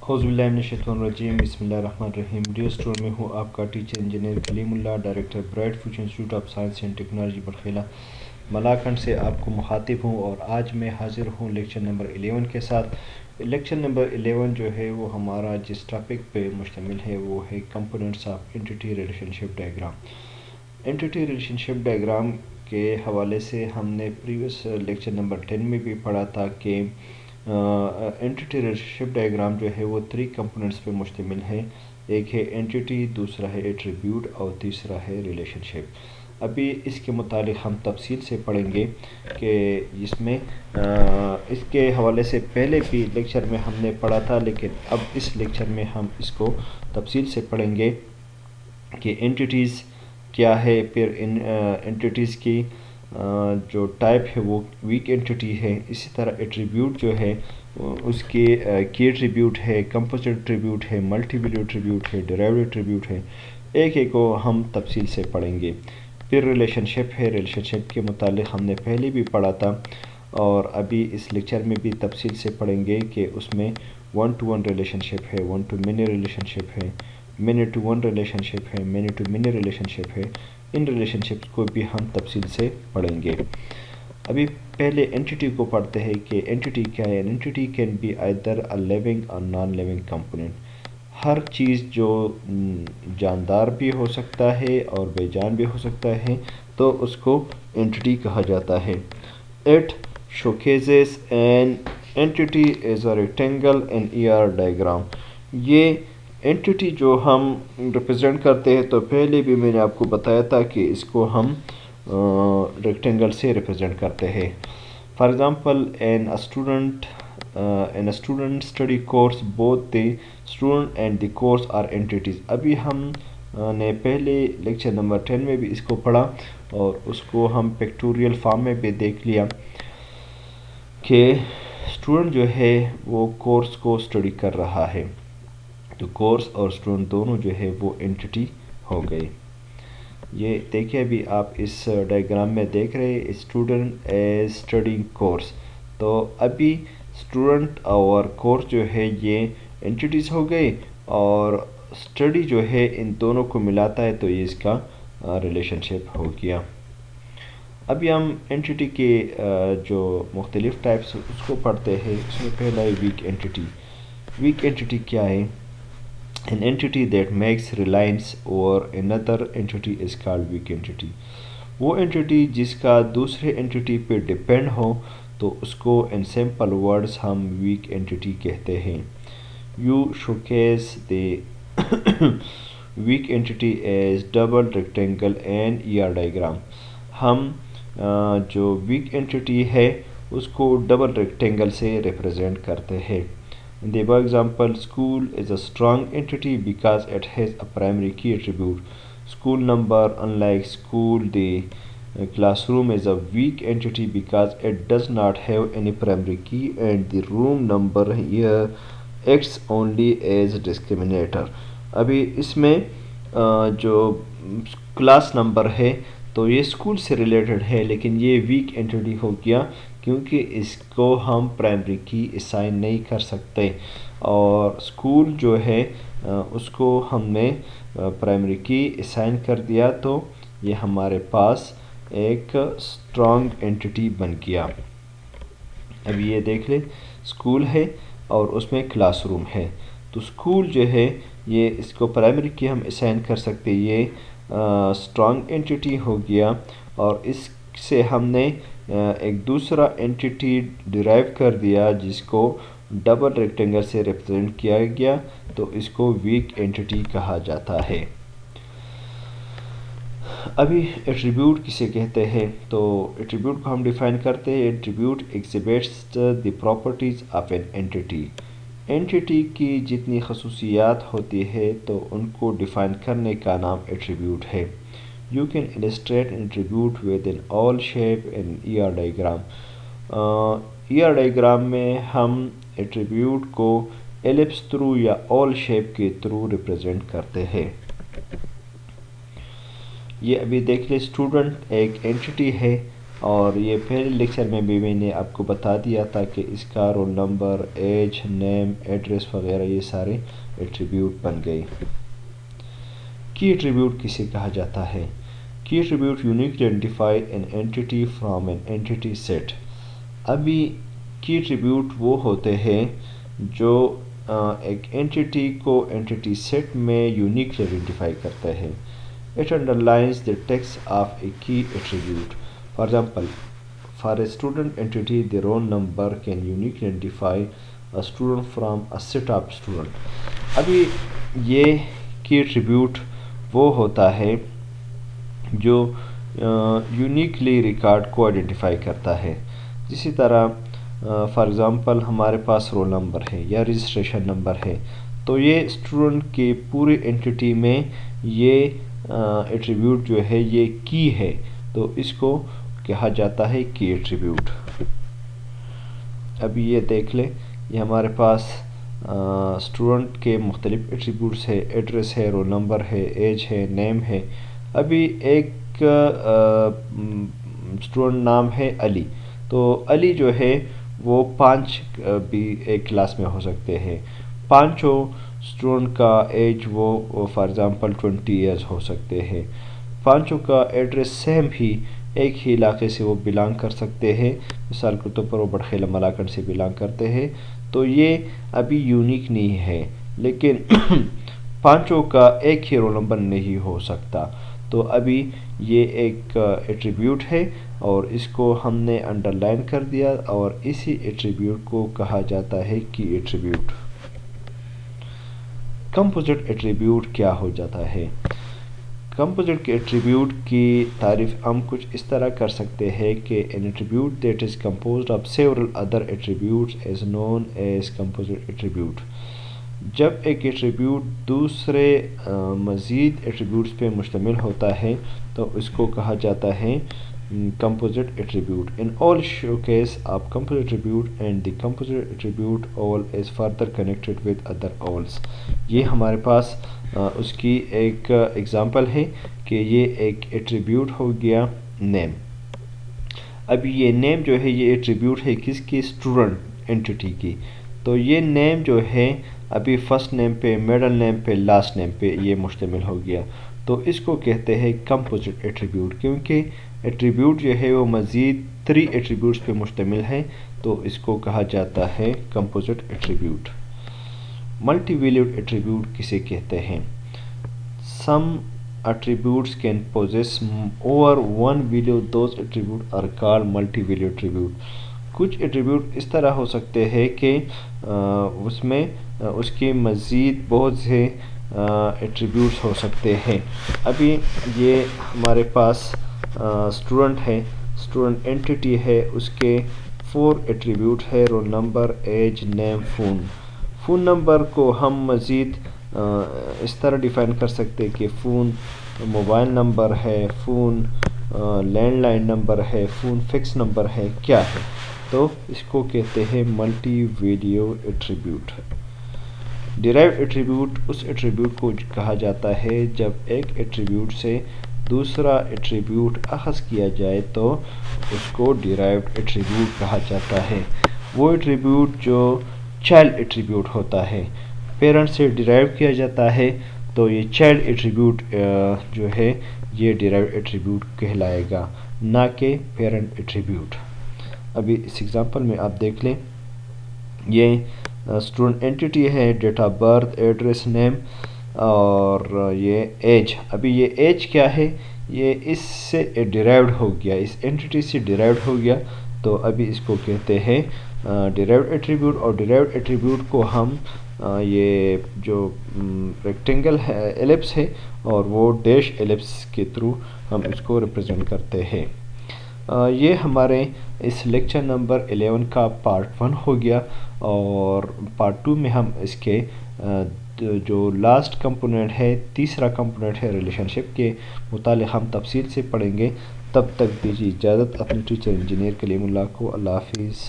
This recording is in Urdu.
اعوذ باللہ من الشیطان الرجیم، بسم اللہ الرحمن الرحیم۔ ڈیئر اسٹوڈنٹ، میں ہوں آپ کا teacher engineer Kalimullah, director bright future institute of science and technology Batkhela Malakand سے آپ کو مخاطب ہوں، اور آج میں حاضر ہوں لیکچر نمبر 11 کے ساتھ۔ لیکچر نمبر 11 جو ہے وہ ہمارا جس ٹاپک پہ مشتمل ہے وہ ہے components of entity relation ship diagram. Entity relation ship diagram کے حوالے سے ہم نے پریویس لیکچر نمبر 10 میں بھی پڑھا تھا کہ اینٹیٹی ریلیشن شپ ڈائیگرام جو ہے وہ 3 کمپوننٹس پہ مشتمل ہے۔ ایک ہے اینٹیٹی، دوسرا ہے ایٹریبیوٹ، اور تیسرا ہے ریلیشن شپ۔ ابھی اس کے متعلق ہم تفصیل سے پڑھیں گے کہ اس میں اس کے حوالے سے پہلے بھی لیکچر میں ہم نے پڑھا تھا، لیکن اب اس لیکچر میں ہم اس کو تفصیل سے پڑھیں گے کہ اینٹیٹیز کیا ہے، پھر ان اینٹیٹیز کی جو ٹائپ ہے وہ ویک اینٹیٹی ہے۔ اسی طرح ایٹریبیوٹ جو ہے اس کی کی ایٹریبیوٹ ہے، کمپوزٹ ایٹریبیوٹ ہے، ملٹی ویلیو ایٹریبیوٹ ہے، ڈیرائیوڈ ایٹریبیوٹ ہے۔ ایک ایک کو ہم تفصیل سے پڑھیں گے۔ پھر ریلیشن شپ ہے۔ ریلیشن شپ کے متعلق ہم نے پہلے بھی پڑھا تھا، اور ابھی اس لیکچر میں بھی تفصیل سے پڑھیں گے کہ اس میں 1 to 1 ریلیشن شپ ہے، 1 to many ریلیشن شپ ہے، many to 1 ریلیشن شپ ہے، many to many ریلیشن شپ ہے۔ ان ریلیشن شپس کو بھی ہم تفصیل سے پڑھیں گے۔ ابھی پہلے اینٹیٹی کو پڑھتے ہیں کہ اینٹیٹی کیا ہے۔ Entity can be either a living or non living component۔ ہر چیز جو جاندار بھی ہو سکتا ہے اور بے جان بھی ہو سکتا ہے تو اس کو اینٹیٹی کہا جاتا ہے۔ It showcases an entity as a rectangle in ER diagram۔ یہ اینٹیٹی جو ہم ریپرزینٹ کرتے ہیں تو پہلے بھی میں نے آپ کو بتایا تھا کہ اس کو ہم ریکٹینگل سے ریپرزینٹ کرتے ہیں۔ For example in a student study course both the student and the course are entities۔ ابھی ہم نے پہلے لیکچر نمبر 10 میں بھی اس کو پڑھا، اور اس کو ہم پیکٹوریل فارم میں بھی دیکھ لیا کہ اسٹوڈنٹ جو ہے وہ کورس کو اسٹڈی کر رہا ہے، تو کورس اور اسٹوڈنٹ دونوں جو ہے وہ اینٹیٹی ہو گئے۔ یہ دیکھیں، ابھی آپ اس ڈائیگرام میں دیکھ رہے ہیں اسٹوڈنٹ ایز اسٹڈنگ کورس، تو ابھی اسٹوڈنٹ اور کورس جو ہے یہ اینٹیٹیز ہو گئے، اور اسٹڈی جو ہے ان دونوں کو ملاتا ہے تو یہ اس کا ریلیشن شپ ہو گیا۔ ابھی ہم اینٹیٹی کے جو مختلف ٹائپس اس کو پڑھتے ہیں۔ اس میں پہلا ہے ویک اینٹیٹی۔ ویک اینٹیٹی کیا ہے؟ An entity that makes reliance over another entity is called weak entity۔ وہ entity جس کا دوسرے entity پہ ڈپینڈ ہو تو اس کو in simple words ہم weak entity کہتے ہیں۔ You showcase the weak entity as double rectangle and ER diagram۔ ہم جو weak entity ہے اس کو ڈبل ریکٹینگل سے ریپرزینٹ کرتے ہیں۔ In the above example, school is a strong entity because it has a primary key attribute. School number, unlike school, the classroom is a weak entity because it does not have any primary key, and the room number here acts only as discriminator۔ ابھی اس میں جو کلاس نمبر ہے تو یہ اسکول سے ریلیٹڈ ہے، لیکن یہ ویک اینٹیٹی ہو گیا کیونکہ اس کو ہم پرائمری کی اسائن نہیں کر سکتے، اور اسکول جو ہے اس کو ہم نے پرائمری کی اسائن کر دیا تو یہ ہمارے پاس ایک اسٹرانگ اینٹیٹی بن گیا۔ اب یہ دیکھ لیں، اسکول ہے اور اس میں کلاس روم ہے، تو اسکول جو ہے یہ اس کو پرائمری کی ہم اسائن کر سکتے، یہ اسٹرانگ اینٹیٹی ہو گیا، اور اس سے ہم نے ایک دوسرا اینٹیٹی ڈرائیو کر دیا جس کو ڈبل ریکٹینگل سے ریپرزینٹ کیا گیا، تو اس کو ویک اینٹیٹی کہا جاتا ہے۔ ابھی ایٹریبیوٹ کسے کہتے ہیں؟ تو ایٹریبیوٹ کو ہم ڈیفائن کرتے ہیں۔ Attribute exhibits the properties of an entity. Entity کی جتنی خصوصیات ہوتی ہے تو ان کو ڈیفائن کرنے کا نام ایٹریبیوٹ ہے۔ You can illustrate an attribute with an oval shape in ER diagram۔ ER diagram میں ہم ایٹریبیوٹ کو ایلپس تھرو یا oval shape کے تھرو ریپرزینٹ کرتے ہیں۔ یہ ابھی دیکھ لیں، اسٹوڈنٹ ایک اینٹیٹی ہے اور یہ پہلے لیکچر میں بھی میں نے آپ کو بتا دیا تھا کہ اس کا رول نمبر، ایج، نیم، ایڈریس وغیرہ یہ سارے ایٹریبیوٹ بن گئے۔ کی ایٹریبیوٹ کسے کہا جاتا ہے؟ Key attribute unique identify an entity from an entity set. ابھی کی ایٹریبیوٹ وہ ہوتے ہیں جو ایک اینٹی کو اینٹی سیٹ میں یونیک آئیڈینٹیفائی کرتا ہے۔ It underlines the text of a key attribute. For example, for a student entity, the roll number can uniquely identify a student from a set of students. ابھی یہ کی ایٹریبیوٹ وہ ہوتا ہے جو یونیکلی ریکارڈ کو آئیڈینٹیفائی کرتا ہے۔ اسی طرح فار ایگزامپل ہمارے پاس رول نمبر ہے یا رجسٹریشن نمبر ہے، تو یہ اسٹوڈنٹ کے پورے اینٹی میں یہ ایٹریبیوٹ جو ہے یہ کی ہے، تو اس کو کہا جاتا ہے کی ایٹریبیوٹ۔ ابھی یہ دیکھ لیں، یہ ہمارے پاس اسٹوڈنٹ کے مختلف ایٹریبیوٹس ہے، ایڈریس ہے، رول نمبر ہے، ایج ہے، نیم ہے۔ ابھی ایک اسٹوڈنٹ نام ہے علی، تو علی جو ہے وہ 5 بھی ایک کلاس میں ہو سکتے ہیں۔ پانچوں اسٹوڈنٹ کا ایج وہ فار ایگزامپل 20 ایئرز ہو سکتے ہیں۔ پانچوں کا ایڈریس سیم ہی ایک ہی علاقے سے وہ بلانگ کر سکتے ہیں، مثال کے طور پر وہ بڑخیلہ ملاکنڈ سے بلانگ کرتے ہیں، تو یہ ابھی یونیک نہیں ہے، لیکن پانچوں کا ایک ہی رول نمبر نہیں ہو سکتا، تو ابھی یہ ایک ایٹریبیوٹ ہے اور اس کو ہم نے انڈر لائن کر دیا، اور اسی ایٹریبیوٹ کو کہا جاتا ہے کی ایٹریبیوٹ۔ کمپوزٹ ایٹریبیوٹ کیا ہو جاتا ہے؟ کمپوزٹ کے ایٹریبیوٹ کی تعریف ہم کچھ اس طرح کر سکتے ہیں کہ an attribute that is composed of several other attributes is known as composite attribute۔ جب ایک ایٹریبیوٹ دوسرے مزید ایٹریبیوٹس پہ مشتمل ہوتا ہے تو اس کو کہا جاتا ہے composite attribute۔ In all showcase of composite attribute and the composite attribute all is further connected with other alls۔ یہ ہمارے پاس اس کی ایک ایگزامپل ہے کہ یہ ایک ایٹریبیوٹ ہو گیا نیم۔ اب یہ نیم جو ہے یہ ایٹریبیوٹ ہے کس کی؟ اسٹوڈنٹ اینٹی کی، تو یہ نیم جو ہے ابھی فرسٹ نیم پہ، میڈل نیم پہ، لاسٹ نیم پہ یہ مشتمل ہو گیا، تو اس کو کہتے ہیں کمپوزٹ ایٹریبیوٹ، کیونکہ ایٹریبیوٹ جو ہے وہ مزید 3 ایٹریبیوٹس پہ مشتمل ہے، تو اس کو کہا جاتا ہے composite attribute. Multi valued attribute کسے کہتے ہیں؟ Some attributes can possess over one value. Those attributes are called multi-value attribute۔ کچھ ایٹریبیوٹ اس طرح ہو سکتے ہیں کہ اس میں اس کے مزید بہت سے ایٹریبیوٹس ہو سکتے ہیں۔ ابھی یہ ہمارے پاس اسٹوڈنٹ ہے، اسٹوڈنٹ اینٹی ہے، اس کے 4 ایٹریبیوٹ ہے، roll number, age, name, phone number کو ہم مزید اس طرح ڈیفائن کر سکتے کہ فون موبائل نمبر ہے، فون لینڈ لائن نمبر ہے، فون فکس نمبر ہے، کیا ہے، تو اس کو کہتے ہیں multi value attribute. Derived attribute اس ایٹریبیوٹ کو کہا جاتا ہے جب ایک ایٹریبیوٹ سے دوسرا ایٹریبیوٹ اخذ کیا جائے تو اس کو ڈیرائیوڈ ایٹریبیوٹ کہا جاتا ہے۔ وہ ایٹریبیوٹ جو چائلڈ ایٹریبیوٹ ہوتا ہے، پیرنٹ سے ڈیرائیو کیا جاتا ہے، تو یہ چائلڈ ایٹریبیوٹ جو ہے یہ ڈیرائیوڈ ایٹریبیوٹ کہلائے گا، نہ کہ پیرنٹ ایٹریبیوٹ۔ ابھی اس ایگزامپل میں آپ دیکھ لیں، یہ اسٹوڈنٹ اینٹی ہے، ڈیٹ آف برتھ، ایڈریس، نیم اور یہ ایج۔ ابھی یہ ایج کیا ہے؟ یہ اس سے ڈیرائیوڈ ہو گیا، اس اینٹی سے ڈیرائیوڈ ہو گیا، تو ابھی اس کو کہتے ہیں ڈیرائیوڈ ایٹریبیوٹ۔ اور ڈیرائیوڈ ایٹریبیوٹ کو ہم یہ جو ریکٹینگل ہے ایلپس ہے اور وہ ڈیش ایلپس کے تھرو ہم اس کو ریپرزینٹ کرتے ہیں۔ یہ ہمارے اس لیکچر نمبر 11 کا پارٹ 1 ہو گیا، اور پارٹ 2 میں ہم اس کے جو لاسٹ کمپوننٹ ہے، تیسرا کمپوننٹ ہے ریلیشن شپ کے متعلق ہم تفصیل سے پڑھیں گے۔ تب تک دیجیے اجازت اپنے ٹیچر انجینئر کلیم اللہ کو۔ اللہ حافظ۔